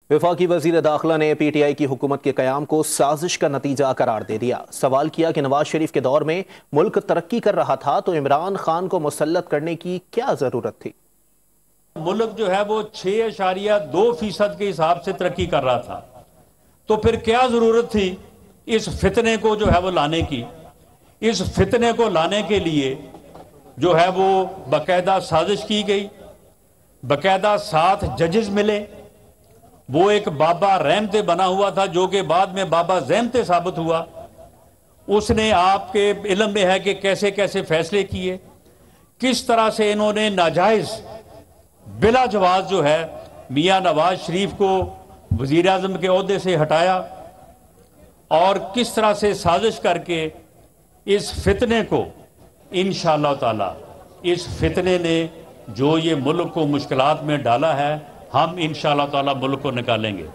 वफाकी वजीर दाखिला ने PTI की हुकूमत के क़याम को साजिश का नतीजा करार दे दिया। सवाल किया कि नवाज शरीफ के दौर में मुल्क तरक्की कर रहा था तो इमरान खान को मुसल्लत करने की क्या जरूरत थी। मुल्क जो है वो 6.2% के हिसाब से तरक्की कर रहा था, तो फिर क्या जरूरत थी इस फितने को जो है वो लाने की। इस फितने को लाने के लिए जो है वो बाकायदा साजिश की गई, बाकायदा 7 जजेस मिले। वो एक बाबा रहमते बना हुआ था जो कि बाद में बाबा ज़हमते साबित हुआ। उसने आपके इल्म में है कि कैसे कैसे फैसले किए, किस तरह से इन्होंने नाजायज बिला जवाज जो है मियां नवाज शरीफ को वजीर आज़म के ओहदे से हटाया और किस तरह से साजिश करके इस फितने को इंशाअल्लाह ताला, इस फितने ने जो ये मुल्क को मुश्किलात में डाला है, हम इंशाअल्लाह ताला मुल्क को निकालेंगे।